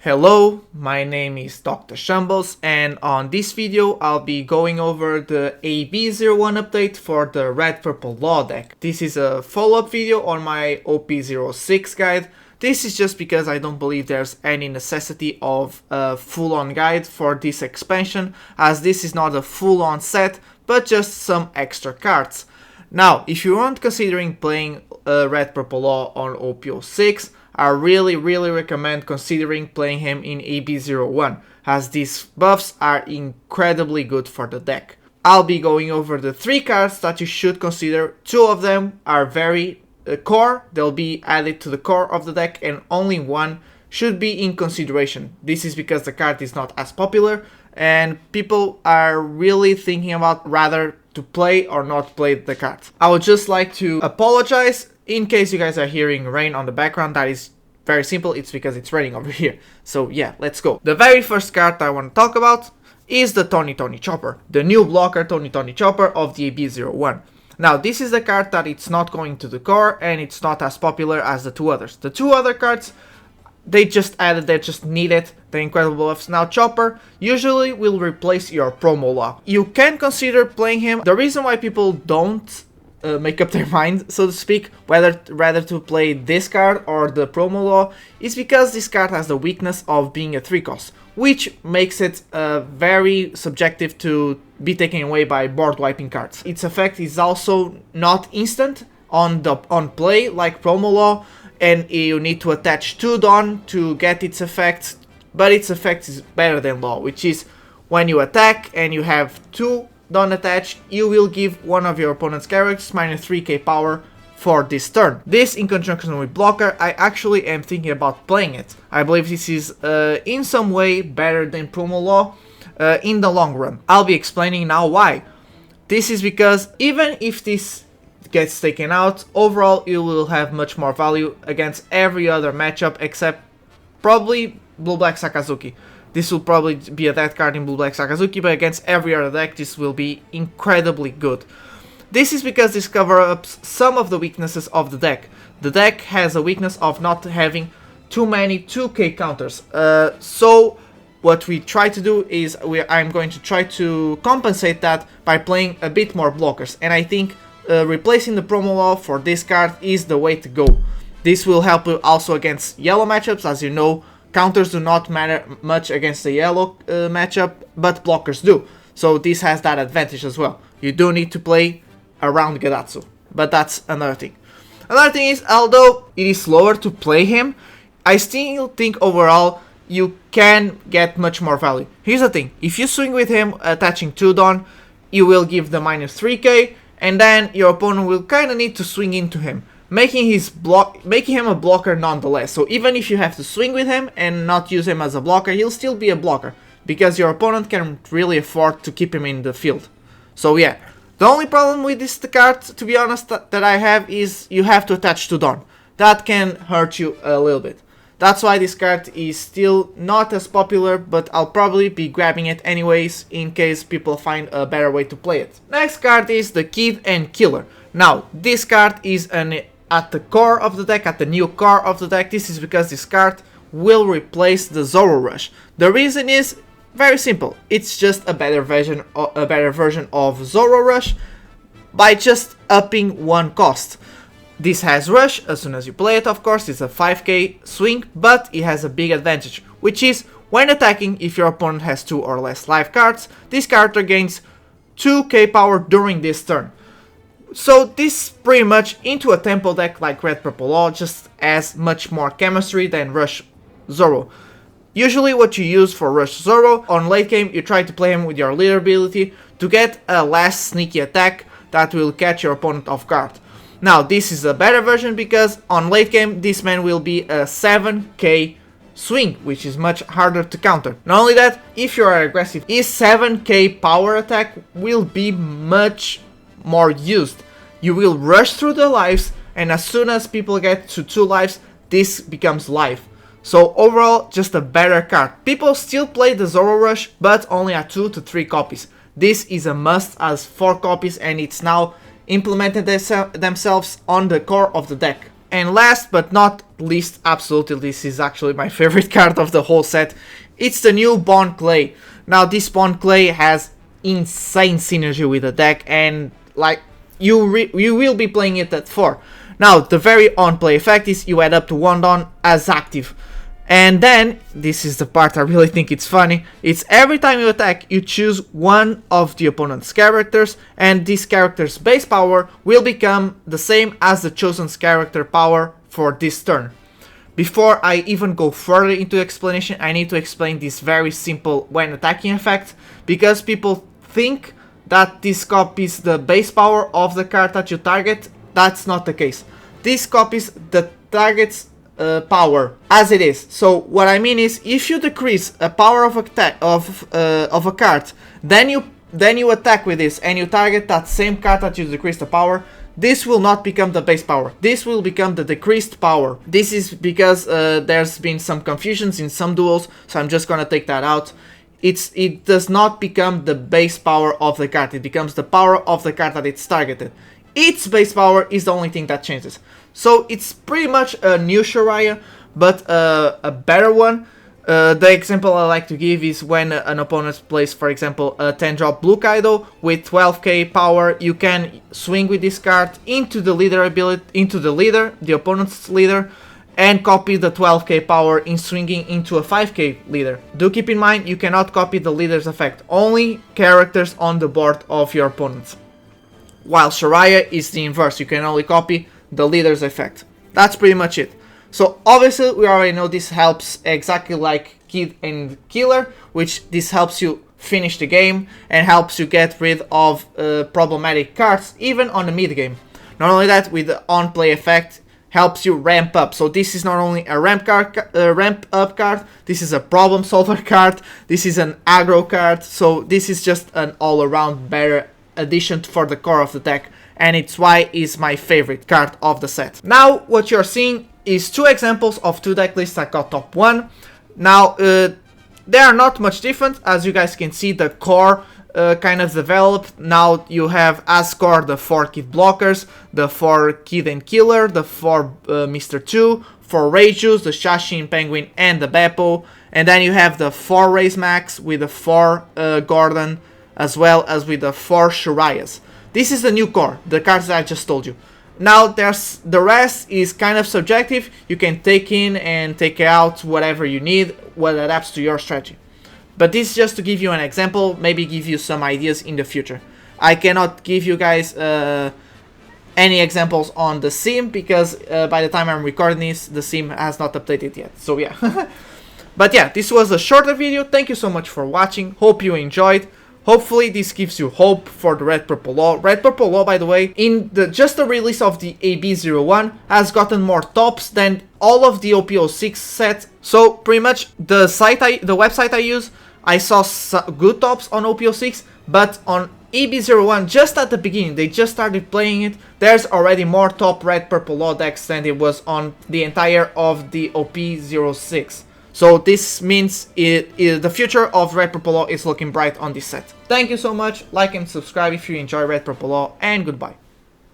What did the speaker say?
Hello, my name is Dr. Shambles, and on this video I'll be going over the EB-01 update for the Red Purple Law deck. This is a follow-up video on my OP06 guide. This is just because I don't believe there's any necessity of a full-on guide for this expansion, as this is not a full-on set, but just some extra cards. Now, if you aren't considering playing Red Purple Law on OP06, I really recommend considering playing him in EB-01, as these buffs are incredibly good for the deck. I'll be going over the 3 cards that you should consider. 2 of them are very core, they'll be added to the core of the deck, and only 1 should be in consideration. This is because the card is not as popular, and people are really thinking about rather to play or not play the card. I would just like to apologize in case you guys are hearing rain on the background. That is very simple, it's because it's raining over here. So yeah, let's go. The very first card I want to talk about is the Tony Chopper, the new blocker Tony Chopper of the EB-01. Now, this is the card that it's not going to the core, and it's not as popular as the 2 others. The 2 other cards, they just needed the incredible buffs. Now, Chopper usually will replace your promo law. You can consider playing him. The reason why people don't make up their mind, so to speak, rather to play this card or the promo law, is because this card has the weakness of being a 3 cost, which makes it very subjective to be taken away by board wiping cards. Its effect is also not instant on play like promo law, and you need to attach 2 Dawn to get its effect, but its effect is better than law, which is when you attack and you have 2 Dawn attached, you will give one of your opponent's characters minus 3k power for this turn. This, in conjunction with blocker, I actually am thinking about playing it. I believe this is in some way better than promo law in the long run. I'll be explaining now why. This is because even if this gets taken out, overall you will have much more value against every other matchup except probably Blue-Black Sakazuki. This will probably be a dead card in Blue-Black Sakazuki, but against every other deck this will be incredibly good. This is because this covers up some of the weaknesses of the deck. The deck has a weakness of not having too many 2k counters. So what we try to do is I'm going to try to compensate that by playing a bit more blockers. And I think replacing the promo law for this card is the way to go. This will help you also against yellow matchups. As you know, counters do not matter much against the yellow matchup, but blockers do. So this has that advantage as well. You do need to play around Gadatsu, but that's another thing. Another thing is, although it is slower to play him, I still think overall you can get much more value. Here's the thing, if you swing with him attaching 2 Dawn, you will give the minus 3k, and then your opponent will kind of need to swing into him, making him a blocker nonetheless. So even if you have to swing with him and not use him as a blocker, he'll still be a blocker, because your opponent can't really afford to keep him in the field. So yeah, the only problem with this card, to be honest, that I have is you have to attach 2 Dawn. That can hurt you a little bit. That's why this card is still not as popular, but I'll probably be grabbing it anyways in case people find a better way to play it. Next card is the Kid and Killer. Now, this card is at the core of the deck, at the new core of the deck. This is because this card will replace the Zoro Rush. The reason is very simple. It's just a better version of Zoro Rush by just upping 1 cost. This has Rush as soon as you play it, of course. It's a 5k swing, but it has a big advantage, which is when attacking, if your opponent has 2 or less life cards, this character gains 2k power during this turn. So this pretty much into a tempo deck like Red Purple Law just has much more chemistry than Rush Zoro. Usually what you use for Rush Zoro, on late game you try to play him with your leader ability to get a last sneaky attack that will catch your opponent off guard. Now this is a better version because on late game this man will be a 7k swing, which is much harder to counter. Not only that, if you are aggressive, his 7k power attack will be much more used. You will rush through the lives, and as soon as people get to 2 lives, this becomes life. So overall, just a better card. People still play the Zoro Rush, but only at 2 to 3 copies. This is a must as 4 copies, and it's now implemented themselves on the core of the deck. And last but not least, absolutely, this is actually my favorite card of the whole set. It's the new Bond Clay. Now this Bond Clay has insane synergy with the deck, and like you will be playing it at 4. Now the very on play effect is you add up to 1 Don as active. And then, this is the part I really think it's funny, it's every time you attack, you choose one of the opponent's characters, and this character's base power will become the same as the chosen character power for this turn. Before I even go further into explanation, I need to explain this very simple when attacking effect, because people think that this copies the base power of the card that you target. That's not the case. This copies the target's power as it is. So what I mean is, if you decrease a power of attack of a card, then you attack with this and you target that same card that you decrease the power, this will not become the base power. This will become the decreased power. This is because there's been some confusions in some duels, so I'm just gonna take that out. It does not become the base power of the card. It becomes the power of the card that it's targeted. Its base power is the only thing that changes. So it's pretty much a new Shariah, but a better one. The example I like to give is when an opponent plays, for example, a 10-drop Blue Kaido with 12k power. You can swing with this card into the leader ability, into the opponent's leader, and copy the 12k power in swinging into a 5k leader. Do keep in mind, you cannot copy the leader's effect, only characters on the board of your opponents. While Shariah is the inverse, you can only copy the leader's effect. That's pretty much it. So obviously we already know this helps exactly like Kid and Killer, which this helps you finish the game and helps you get rid of problematic cards even on the mid game. Not only that, with the on play effect helps you ramp up. So this is not only a ramp up card, this is a problem solver card, this is an aggro card, so this is just an all around better addition for the core of the deck, and it's why it's my favorite card of the set. Now what you're seeing is 2 examples of 2 deck lists that got top 1. Now they are not much different. As you guys can see, the core kind of developed. Now you have as core the 4 Kid blockers, the 4 Kid and Killer, the 4 Mr. 2, 4 Reijus, the Shashin Penguin and the Beppo, and then you have the 4 Raise Max with the 4 Gordon, as well as with the 4 Shariahs. This is the new core, the cards that I just told you. Now there's the rest is kind of subjective. You can take in and take out whatever you need, what adapts to your strategy. But this is just to give you an example, maybe give you some ideas in the future. I cannot give you guys any examples on the sim, because by the time I'm recording this, the sim has not updated yet. So yeah. But yeah, this was a shorter video. Thank you so much for watching. Hope you enjoyed. Hopefully this gives you hope for the Red Purple Law. Red Purple Law, by the way, in just the release of the EB-01 has gotten more tops than all of the OP06 sets. So pretty much the website I use, I saw good tops on OP06, but on EB-01, just at the beginning, they just started playing it, there's already more top Red Purple Law decks than it was on the entire of the OP06. So this means the future of Red Purple Law is looking bright on this set. Thank you so much, like and subscribe if you enjoy Red Purple Law, and goodbye.